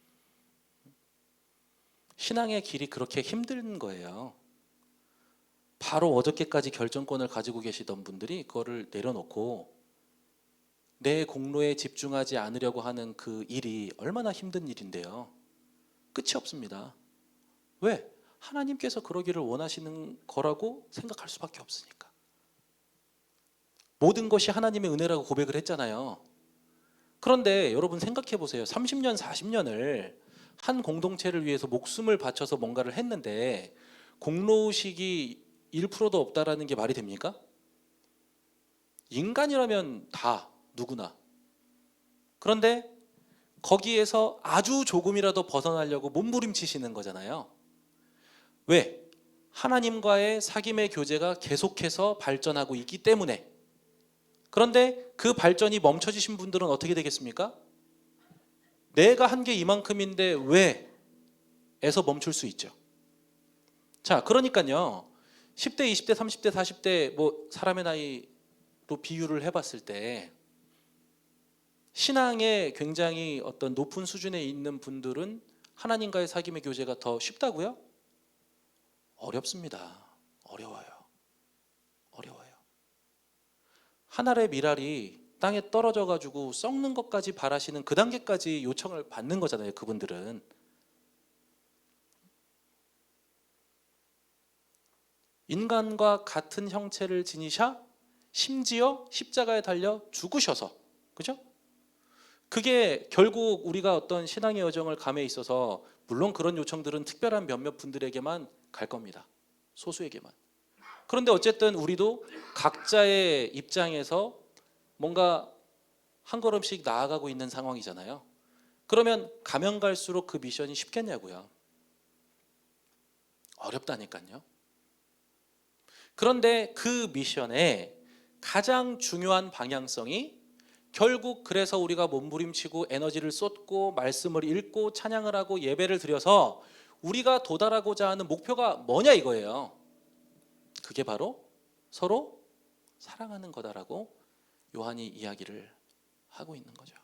신앙의 길이 그렇게 힘든 거예요. 바로 어저께까지 결정권을 가지고 계시던 분들이 그거를 내려놓고 내 공로에 집중하지 않으려고 하는 그 일이 얼마나 힘든 일인데요. 끝이 없습니다. 왜? 하나님께서 그러기를 원하시는 거라고 생각할 수밖에 없으니까. 모든 것이 하나님의 은혜라고 고백을 했잖아요. 그런데 여러분 생각해 보세요. 30년, 40년을 한 공동체를 위해서 목숨을 바쳐서 뭔가를 했는데 공로의식이 1%도 없다라는 게 말이 됩니까? 인간이라면 다 누구나. 그런데 거기에서 아주 조금이라도 벗어나려고 몸부림치시는 거잖아요. 왜? 하나님과의 사귐의 교제가 계속해서 발전하고 있기 때문에. 그런데 그 발전이 멈춰지신 분들은 어떻게 되겠습니까? 내가 한 게 이만큼인데 왜? 에서 멈출 수 있죠. 자, 그러니까요. 10대, 20대, 30대, 40대 뭐 사람의 나이로 비유를 해봤을 때 신앙에 굉장히 어떤 높은 수준에 있는 분들은 하나님과의 사귐의 교제가 더 쉽다고요? 어렵습니다. 어려워요. 한 알의 밀알이 땅에 떨어져 가지고 썩는 것까지 바라시는 그 단계까지 요청을 받는 거잖아요. 그분들은. 인간과 같은 형체를 지니셔 심지어 십자가에 달려 죽으셔서, 그죠? 그게 결국 우리가 어떤 신앙의 여정을 감에 있어서 물론 그런 요청들은 특별한 몇몇 분들에게만 갈 겁니다. 소수에게만. 그런데 어쨌든 우리도 각자의 입장에서 뭔가 한 걸음씩 나아가고 있는 상황이잖아요. 그러면 가면 갈수록 그 미션이 쉽겠냐고요. 어렵다니까요. 그런데 그 미션의 가장 중요한 방향성이 결국 그래서 우리가 몸부림치고 에너지를 쏟고 말씀을 읽고 찬양을 하고 예배를 드려서 우리가 도달하고자 하는 목표가 뭐냐 이거예요. 그게 바로 서로 사랑하는 거다라고 요한이 이야기를 하고 있는 거죠.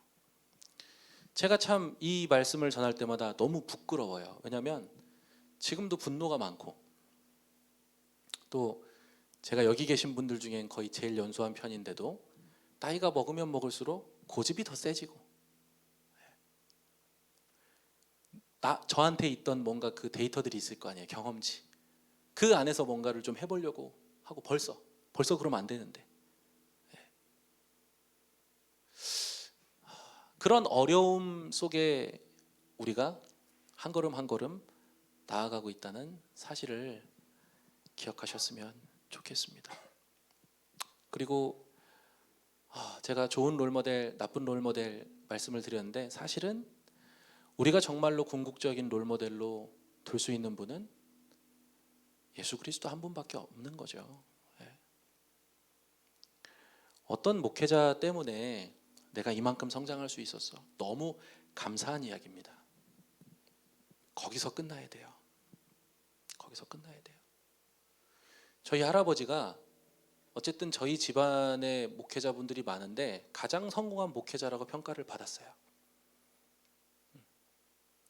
제가 참 이 말씀을 전할 때마다 너무 부끄러워요. 왜냐하면 지금도 분노가 많고 또 제가 여기 계신 분들 중엔 거의 제일 연소한 편인데도 나이가 먹으면 먹을수록 고집이 더 세지고 저한테 있던 뭔가 그 데이터들이 있을 거 아니에요. 경험치. 그 안에서 뭔가를 좀 해보려고 하고 벌써 그러면 안 되는데 그런 어려움 속에 우리가 한 걸음 한 걸음 나아가고 있다는 사실을 기억하셨으면 좋겠습니다. 그리고 제가 좋은 롤모델, 나쁜 롤모델 말씀을 드렸는데 사실은 우리가 정말로 궁극적인 롤모델로 둘 수 있는 분은 예수 그리스도 한 분밖에 없는 거죠. 어떤 목회자 때문에 내가 이만큼 성장할 수 있었어. 너무 감사한 이야기입니다. 거기서 끝나야 돼요. 거기서 끝나야 돼요. 저희 할아버지가 어쨌든 저희 집안에 목회자분들이 많은데 가장 성공한 목회자라고 평가를 받았어요.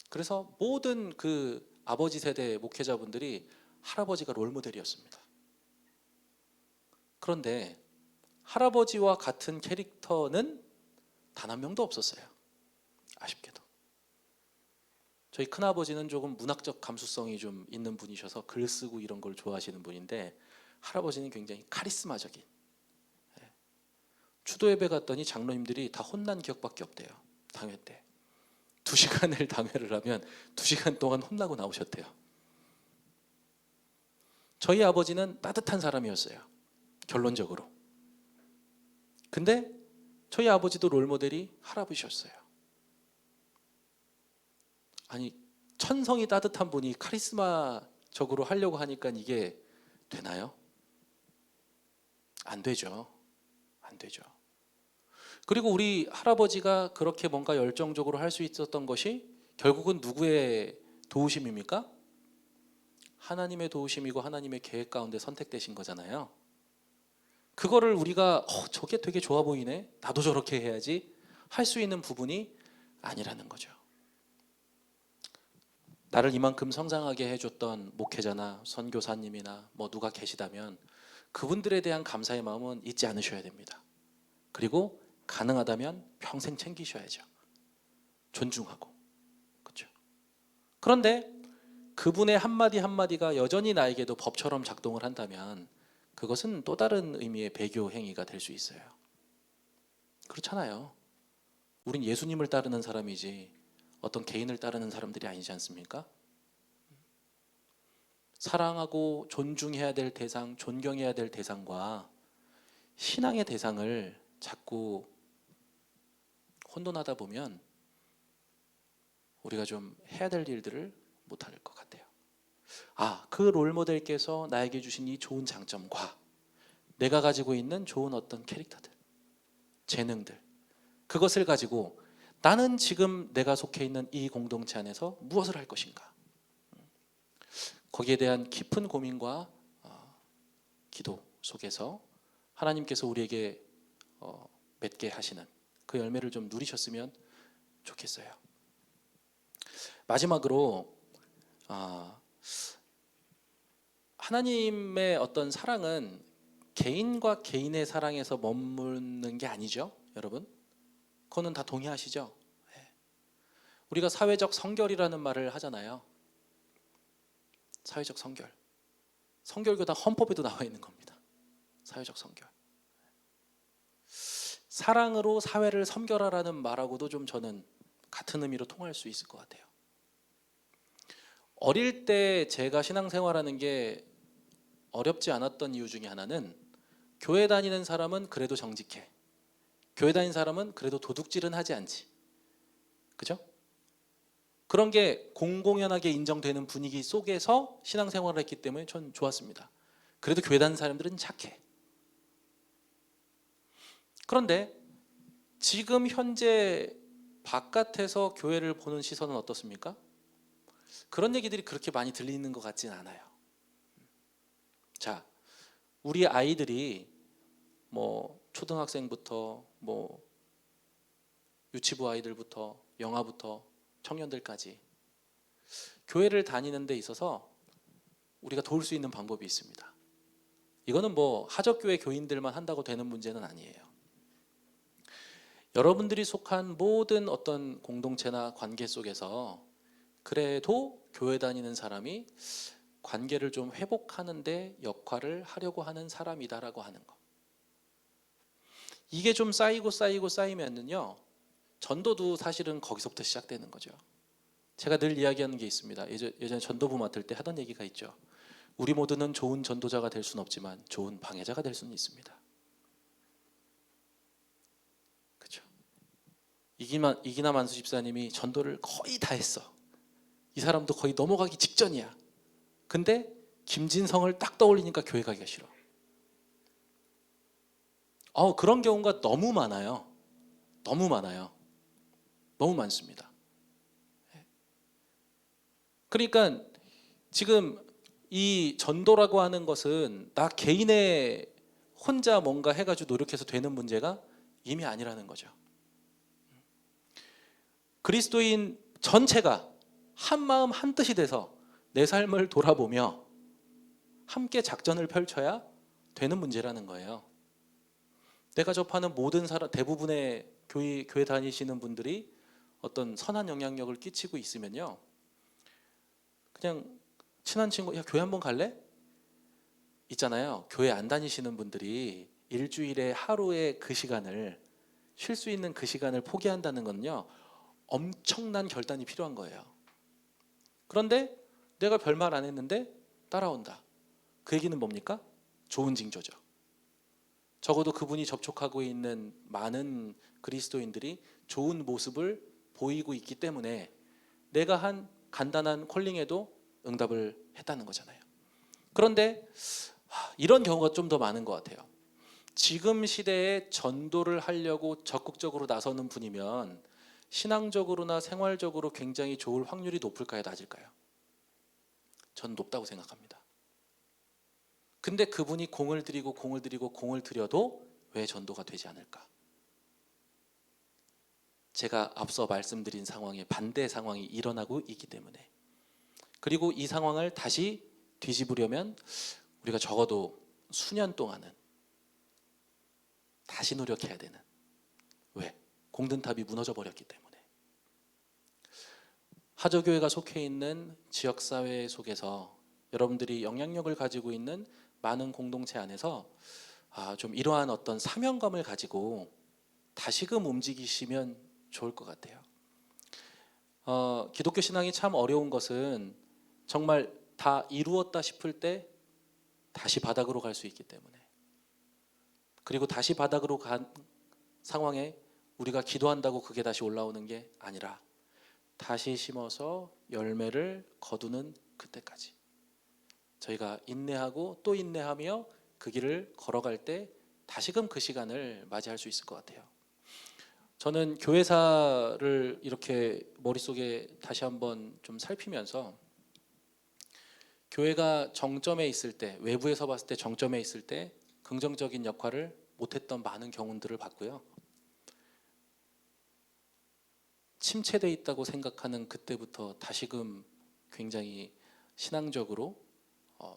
그래서 모든 그 아버지 세대 목회자분들이 할아버지가 롤모델이었습니다. 그런데 할아버지와 같은 캐릭터는 단 한 명도 없었어요. 아쉽게도. 저희 큰아버지는 조금 문학적 감수성이 좀 있는 분이셔서 글 쓰고 이런 걸 좋아하시는 분인데 할아버지는 굉장히 카리스마적인. 추도 예배 갔더니 장로님들이 다 혼난 기억밖에 없대요. 당회 때 2시간을 당회를 하면 2시간 동안 혼나고 나오셨대요. 저희 아버지는 따뜻한 사람이었어요. 결론적으로. 근데 저희 아버지도 롤모델이 할아버지셨어요. 아니, 천성이 따뜻한 분이 카리스마적으로 하려고 하니까 이게 되나요? 안 되죠. 안 되죠. 그리고 우리 할아버지가 그렇게 뭔가 열정적으로 할 수 있었던 것이 결국은 누구의 도우심입니까? 하나님의 도우심이고 하나님의 계획 가운데 선택되신 거잖아요. 그거를 우리가 저게 되게 좋아 보이네, 나도 저렇게 해야지 할 수 있는 부분이 아니라는 거죠. 나를 이만큼 성장하게 해줬던 목회자나 선교사님이나 누가 계시다면 그분들에 대한 감사의 마음은 잊지 않으셔야 됩니다. 그리고 가능하다면 평생 챙기셔야죠. 존중하고. 그렇죠? 그런데 그분의 한마디 한마디가 여전히 나에게도 법처럼 작동을 한다면 그것은 또 다른 의미의 배교 행위가 될 수 있어요. 그렇잖아요. 우린 예수님을 따르는 사람이지 어떤 개인을 따르는 사람들이 아니지 않습니까? 사랑하고 존중해야 될 대상, 존경해야 될 대상과 신앙의 대상을 자꾸 혼돈하다 보면 우리가 좀 해야 될 일들을 못할 것 같아요. 그 롤모델께서 나에게 주신 이 좋은 장점과 내가 가지고 있는 좋은 어떤 캐릭터들, 재능들, 그것을 가지고 나는 지금 내가 속해 있는 이 공동체 안에서 무엇을 할 것인가, 거기에 대한 깊은 고민과 기도 속에서 하나님께서 우리에게 맺게 하시는 그 열매를 좀 누리셨으면 좋겠어요. 마지막으로 하나님의 어떤 사랑은 개인과 개인의 사랑에서 머무는 게 아니죠, 여러분. 그거는 다 동의하시죠? 우리가 사회적 성결이라는 말을 하잖아요. 사회적 성결. 성결교단 헌법에도 나와 있는 겁니다. 사회적 성결. 사랑으로 사회를 섬겨라라는 말하고도 좀 저는 같은 의미로 통할 수 있을 것 같아요. 어릴 때 제가 신앙생활하는 게 어렵지 않았던 이유 중에 하나는 교회 다니는 사람은 그래도 정직해, 교회 다니는 사람은 그래도 도둑질은 하지 않지, 그죠? 그런 게 공공연하게 인정되는 분위기 속에서 신앙생활을 했기 때문에 전 좋았습니다. 그래도 교회 다니는 사람들은 착해. 그런데 지금 현재 바깥에서 교회를 보는 시선은 어떻습니까? 그런 얘기들이 그렇게 많이 들리는 것 같진 않아요. 자, 우리 아이들이 초등학생부터 유치부 아이들부터 영아부터 청년들까지 교회를 다니는 데 있어서 우리가 도울 수 있는 방법이 있습니다. 이거는 하적교회 교인들만 한다고 되는 문제는 아니에요. 여러분들이 속한 모든 어떤 공동체나 관계 속에서 그래도 교회 다니는 사람이 관계를 좀 회복하는 데 역할을 하려고 하는 사람이다라고 하는 거. 이게 좀 쌓이면은요, 전도도 사실은 거기서부터 시작되는 거죠. 제가 늘 이야기하는 게 있습니다. 예전에 전도부 맡을 때 하던 얘기가 있죠. 우리 모두는 좋은 전도자가 될 수는 없지만 좋은 방해자가 될 수는 있습니다. 그렇죠? 이기나 만수 집사님이 전도를 거의 다 했어. 이 사람도 거의 넘어가기 직전이야. 근데 김진성을 딱 떠올리니까 교회 가기가 싫어. 그런 경우가 너무 많아요. 너무 많아요. 너무 많습니다. 그러니까 지금 이 전도라고 하는 것은 나 개인의 혼자 뭔가 해가지고 노력해서 되는 문제가 이미 아니라는 거죠. 그리스도인 전체가 한 마음 한 뜻이 돼서 내 삶을 돌아보며 함께 작전을 펼쳐야 되는 문제라는 거예요. 내가 접하는 모든 사람, 대부분의 교회 다니시는 분들이 어떤 선한 영향력을 끼치고 있으면요, 그냥 친한 친구, 야 교회 한번 갈래? 있잖아요. 교회 안 다니시는 분들이 일주일에 하루의 그 시간을, 쉴 수 있는 그 시간을 포기한다는 건요, 엄청난 결단이 필요한 거예요. 그런데 내가 별말 안 했는데 따라온다. 그 얘기는 뭡니까? 좋은 징조죠. 적어도 그분이 접촉하고 있는 많은 그리스도인들이 좋은 모습을 보이고 있기 때문에 내가 한 간단한 콜링에도 응답을 했다는 거잖아요. 그런데 이런 경우가 좀 더 많은 것 같아요. 지금 시대에 전도를 하려고 적극적으로 나서는 분이면 신앙적으로나 생활적으로 굉장히 좋을 확률이 높을까요, 낮을까요? 전 높다고 생각합니다. 근데 그분이 공을 들여도 왜 전도가 되지 않을까? 제가 앞서 말씀드린 상황에 반대 상황이 일어나고 있기 때문에. 그리고 이 상황을 다시 뒤집으려면 우리가 적어도 수년 동안은 다시 노력해야 되는. 왜? 공든탑이 무너져 버렸기 때문에. 하저교회가 속해 있는 지역사회 속에서 여러분들이 영향력을 가지고 있는 많은 공동체 안에서 좀 이러한 어떤 사명감을 가지고 다시금 움직이시면 좋을 것 같아요. 기독교 신앙이 참 어려운 것은 정말 다 이루었다 싶을 때 다시 바닥으로 갈 수 있기 때문에, 그리고 다시 바닥으로 간 상황에 우리가 기도한다고 그게 다시 올라오는 게 아니라 다시 심어서 열매를 거두는 그때까지 저희가 인내하고 또 인내하며 그 길을 걸어갈 때 다시금 그 시간을 맞이할 수 있을 것 같아요. 저는 교회사를 이렇게 머릿속에 다시 한번 좀 살피면서 교회가 정점에 있을 때, 외부에서 봤을 때 정점에 있을 때 긍정적인 역할을 못했던 많은 경우들을 봤고요. 침체되어 있다고 생각하는 그때부터 다시금 굉장히 신앙적으로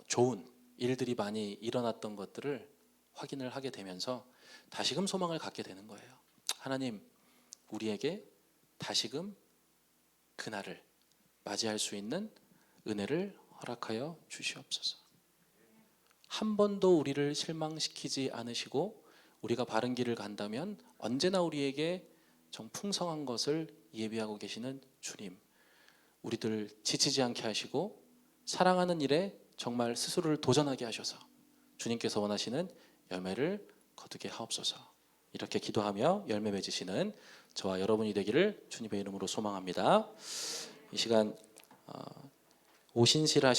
좋은 일들이 많이 일어났던 것들을 확인을 하게 되면서 다시금 소망을 갖게 되는 거예요. 하나님, 우리에게 다시금 그날을 맞이할 수 있는 은혜를 허락하여 주시옵소서. 한 번도 우리를 실망시키지 않으시고 우리가 바른 길을 간다면 언제나 우리에게 정 풍성한 것을 예비하고 계시는 주님, 우리들 지치지 않게 하시고 사랑하는 일에 정말 스스로를 도전하게 하셔서 주님께서 원하시는 열매를 거두게 하옵소서. 이렇게 기도하며 열매 맺으시는 저와 여러분이 되기를 주님의 이름으로 소망합니다. 이 시간 오신실 하신